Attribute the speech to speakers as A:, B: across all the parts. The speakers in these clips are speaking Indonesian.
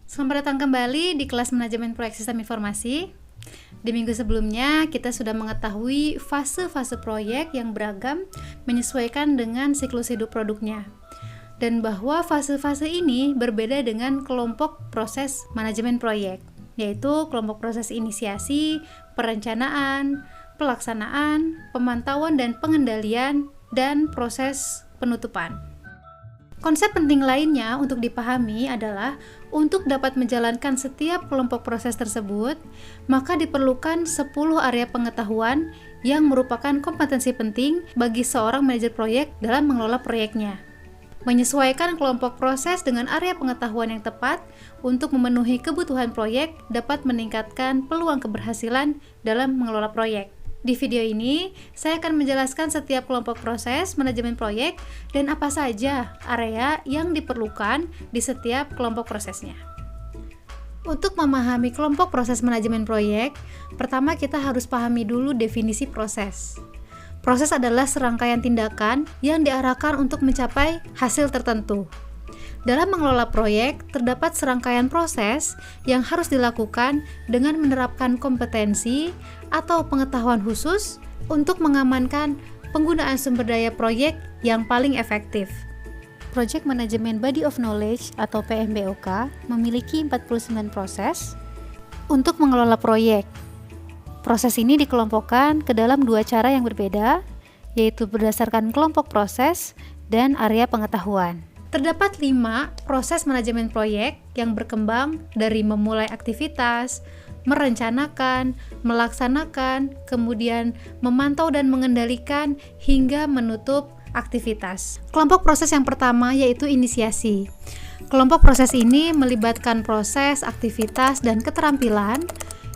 A: Selamat datang kembali di kelas manajemen proyek sistem informasi. Di minggu sebelumnya, kita sudah mengetahui fase-fase proyek yang beragam menyesuaikan dengan siklus hidup produknya. Dan bahwa fase-fase ini berbeda dengan kelompok proses manajemen proyek, yaitu kelompok proses inisiasi, perencanaan, pelaksanaan, pemantauan dan pengendalian, dan proses penutupan. Konsep penting lainnya untuk dipahami adalah untuk dapat menjalankan setiap kelompok proses tersebut, maka diperlukan 10 area pengetahuan yang merupakan kompetensi penting bagi seorang manajer proyek dalam mengelola proyeknya. Menyesuaikan kelompok proses dengan area pengetahuan yang tepat untuk memenuhi kebutuhan proyek dapat meningkatkan peluang keberhasilan dalam mengelola proyek. Di video ini, saya akan menjelaskan setiap kelompok proses manajemen proyek dan apa saja area yang diperlukan di setiap kelompok prosesnya. Untuk memahami kelompok proses manajemen proyek, pertama kita harus pahami dulu definisi proses. Proses adalah serangkaian tindakan yang diarahkan untuk mencapai hasil tertentu. Dalam mengelola proyek, terdapat serangkaian proses yang harus dilakukan dengan menerapkan kompetensi atau pengetahuan khusus untuk mengamankan penggunaan sumber daya proyek yang paling efektif. Project Management Body of Knowledge atau PMBOK memiliki 49 proses untuk mengelola proyek. Proses ini dikelompokkan ke dalam dua cara yang berbeda, yaitu berdasarkan kelompok proses dan area pengetahuan. Terdapat 5 proses manajemen proyek yang berkembang dari memulai aktivitas, merencanakan, melaksanakan, kemudian memantau dan mengendalikan hingga menutup aktivitas. Kelompok proses yang pertama yaitu inisiasi. Kelompok proses ini melibatkan proses, aktivitas, dan keterampilan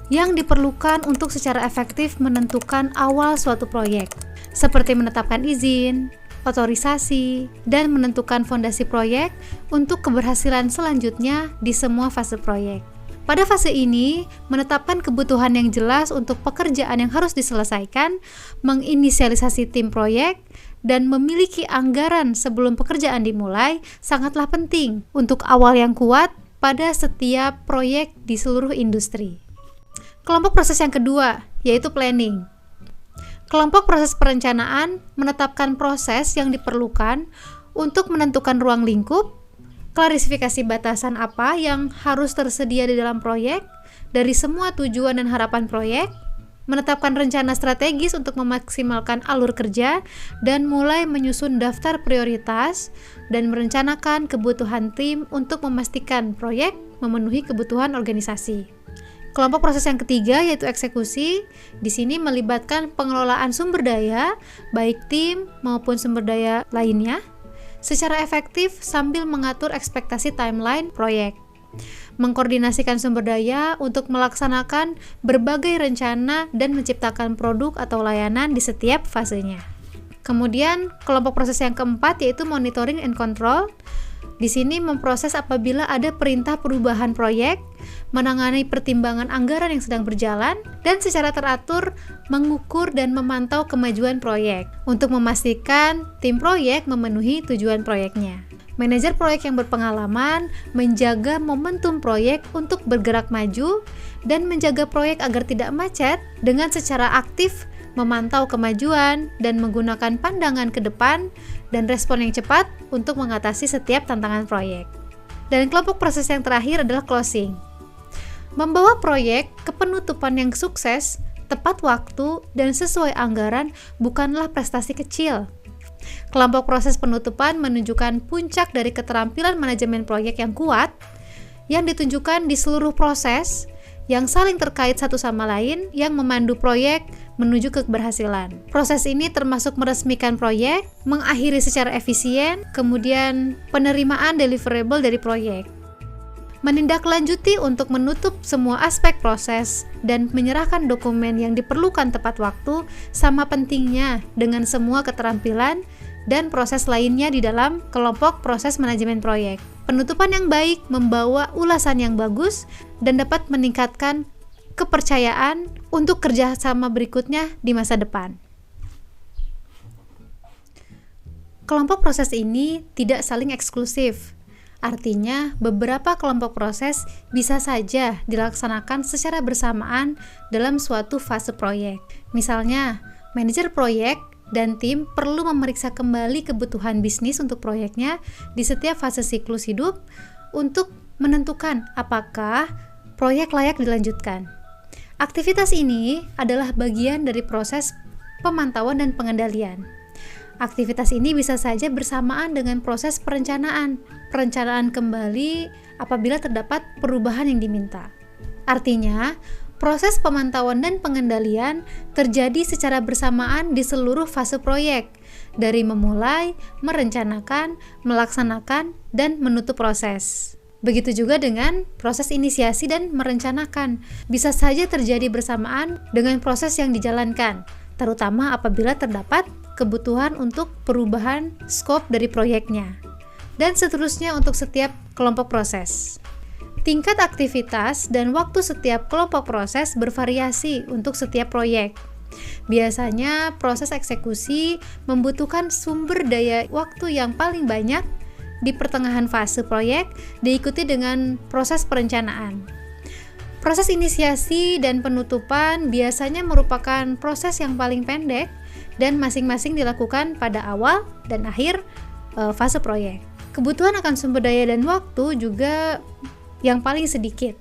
A: yang diperlukan untuk secara efektif menentukan awal suatu proyek, seperti menetapkan izin, otorisasi, dan menentukan fondasi proyek untuk keberhasilan selanjutnya di semua fase proyek. Pada fase ini, menetapkan kebutuhan yang jelas untuk pekerjaan yang harus diselesaikan, menginisialisasi tim proyek, dan memiliki anggaran sebelum pekerjaan dimulai sangatlah penting untuk awal yang kuat pada setiap proyek di seluruh industri. Kelompok proses yang kedua, yaitu planning. Kelompok proses perencanaan menetapkan proses yang diperlukan untuk menentukan ruang lingkup, klarifikasi batasan apa yang harus tersedia di dalam proyek, dari semua tujuan dan harapan proyek, menetapkan rencana strategis untuk memaksimalkan alur kerja, dan mulai menyusun daftar prioritas dan merencanakan kebutuhan tim untuk memastikan proyek memenuhi kebutuhan organisasi. Kelompok proses yang ketiga yaitu eksekusi. Di sini melibatkan pengelolaan sumber daya, baik tim maupun sumber daya lainnya, secara efektif sambil mengatur ekspektasi timeline proyek. Mengkoordinasikan sumber daya untuk melaksanakan berbagai rencana dan menciptakan produk atau layanan di setiap fasenya. Kemudian kelompok proses yang keempat yaitu monitoring and control. Di sini memproses apabila ada perintah perubahan proyek, menangani pertimbangan anggaran yang sedang berjalan, dan secara teratur mengukur dan memantau kemajuan proyek untuk memastikan tim proyek memenuhi tujuan proyeknya. Manajer proyek yang berpengalaman menjaga momentum proyek untuk bergerak maju dan menjaga proyek agar tidak macet dengan secara aktif memantau kemajuan dan menggunakan pandangan ke depan dan respon yang cepat untuk mengatasi setiap tantangan proyek. Dan kelompok proses yang terakhir adalah closing. Membawa proyek ke penutupan yang sukses, tepat waktu, dan sesuai anggaran bukanlah prestasi kecil. Kelompok proses penutupan menunjukkan puncak dari keterampilan manajemen proyek yang kuat, yang ditunjukkan di seluruh proses, yang saling terkait satu sama lain, yang memandu proyek menuju keberhasilan. Proses ini termasuk meresmikan proyek, mengakhiri secara efisien, kemudian penerimaan deliverable dari proyek. Menindaklanjuti untuk menutup semua aspek proses dan menyerahkan dokumen yang diperlukan tepat waktu sama pentingnya dengan semua keterampilan dan proses lainnya di dalam kelompok proses manajemen proyek. Penutupan yang baik membawa ulasan yang bagus dan dapat meningkatkan kepercayaan untuk kerjasama berikutnya di masa depan. Kelompok proses ini tidak saling eksklusif. Artinya, beberapa kelompok proses bisa saja dilaksanakan secara bersamaan dalam suatu fase proyek. Misalnya, manajer proyek dan tim perlu memeriksa kembali kebutuhan bisnis untuk proyeknya di setiap fase siklus hidup untuk menentukan apakah proyek layak dilanjutkan. Aktivitas ini adalah bagian dari proses pemantauan dan pengendalian. Aktivitas ini bisa saja bersamaan dengan proses perencanaan kembali apabila terdapat perubahan yang diminta. Artinya, proses pemantauan dan pengendalian terjadi secara bersamaan di seluruh fase proyek, dari memulai, merencanakan, melaksanakan, dan menutup proses. Begitu juga dengan proses inisiasi dan merencanakan, bisa saja terjadi bersamaan dengan proses yang dijalankan, terutama apabila terdapat kebutuhan untuk perubahan skop dari proyeknya, dan seterusnya untuk setiap kelompok proses. Tingkat aktivitas dan waktu setiap kelompok proses bervariasi untuk setiap proyek. Biasanya proses eksekusi membutuhkan sumber daya waktu yang paling banyak di pertengahan fase proyek, diikuti dengan proses perencanaan. Proses inisiasi dan penutupan biasanya merupakan proses yang paling pendek dan masing-masing dilakukan pada awal dan akhir fase proyek. Kebutuhan akan sumber daya dan waktu juga yang paling sedikit.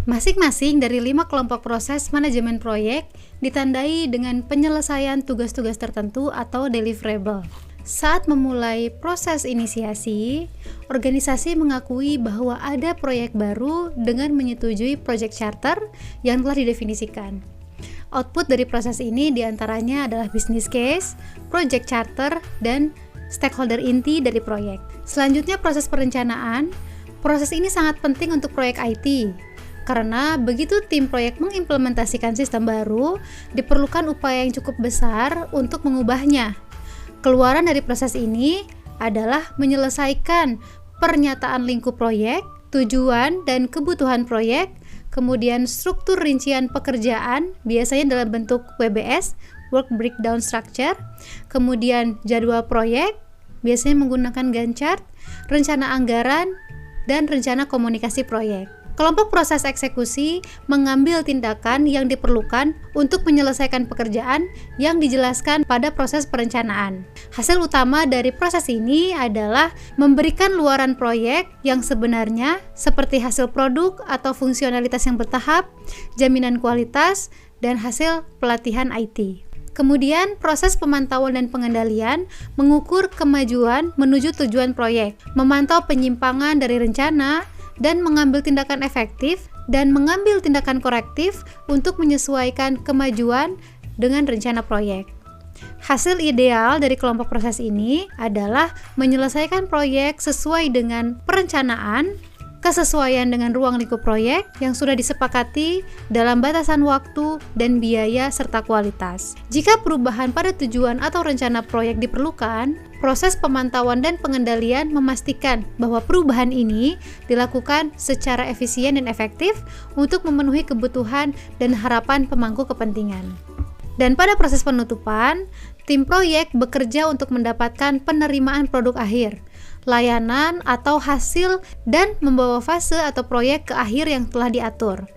A: Masing-masing dari 5 kelompok proses manajemen proyek ditandai dengan penyelesaian tugas-tugas tertentu atau deliverable. Saat memulai proses inisiasi, organisasi mengakui bahwa ada proyek baru dengan menyetujui project charter yang telah didefinisikan. Output dari proses ini diantaranya adalah business case, project charter, dan stakeholder inti dari proyek. Selanjutnya proses perencanaan. Proses ini sangat penting untuk proyek IT, karena begitu tim proyek mengimplementasikan sistem baru, diperlukan upaya yang cukup besar untuk mengubahnya. Keluaran dari proses ini adalah menyelesaikan pernyataan lingkup proyek, tujuan dan kebutuhan proyek, kemudian struktur rincian pekerjaan, biasanya dalam bentuk WBS, Work Breakdown Structure, kemudian jadwal proyek, biasanya menggunakan Gantt chart, rencana anggaran, dan rencana komunikasi proyek. Kelompok proses eksekusi mengambil tindakan yang diperlukan untuk menyelesaikan pekerjaan yang dijelaskan pada proses perencanaan. Hasil utama dari proses ini adalah memberikan luaran proyek yang sebenarnya seperti hasil produk atau fungsionalitas yang bertahap, jaminan kualitas, dan hasil pelatihan IT. Kemudian, proses pemantauan dan pengendalian mengukur kemajuan menuju tujuan proyek, memantau penyimpangan dari rencana, dan mengambil tindakan efektif dan mengambil tindakan korektif untuk menyesuaikan kemajuan dengan rencana proyek. Hasil ideal dari kelompok proses ini adalah menyelesaikan proyek sesuai dengan perencanaan, kesesuaian dengan ruang lingkup proyek yang sudah disepakati dalam batasan waktu dan biaya serta kualitas. Jika perubahan pada tujuan atau rencana proyek diperlukan, proses pemantauan dan pengendalian memastikan bahwa perubahan ini dilakukan secara efisien dan efektif untuk memenuhi kebutuhan dan harapan pemangku kepentingan. Dan pada proses penutupan, tim proyek bekerja untuk mendapatkan penerimaan produk akhir, layanan atau hasil, dan membawa fase atau proyek ke akhir yang telah diatur.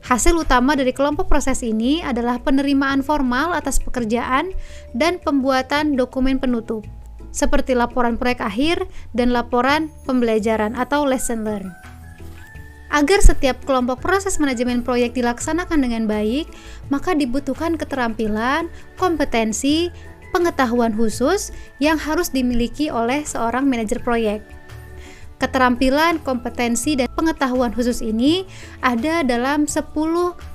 A: Hasil utama dari kelompok proses ini adalah penerimaan formal atas pekerjaan dan pembuatan dokumen penutup, seperti laporan proyek akhir dan laporan pembelajaran atau lesson learned. Agar setiap kelompok proses manajemen proyek dilaksanakan dengan baik, maka dibutuhkan keterampilan, kompetensi, pengetahuan khusus yang harus dimiliki oleh seorang manajer proyek. Keterampilan, kompetensi, dan pengetahuan khusus ini ada dalam 10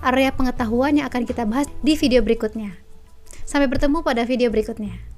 A: area pengetahuan yang akan kita bahas di video berikutnya. Sampai bertemu pada video berikutnya.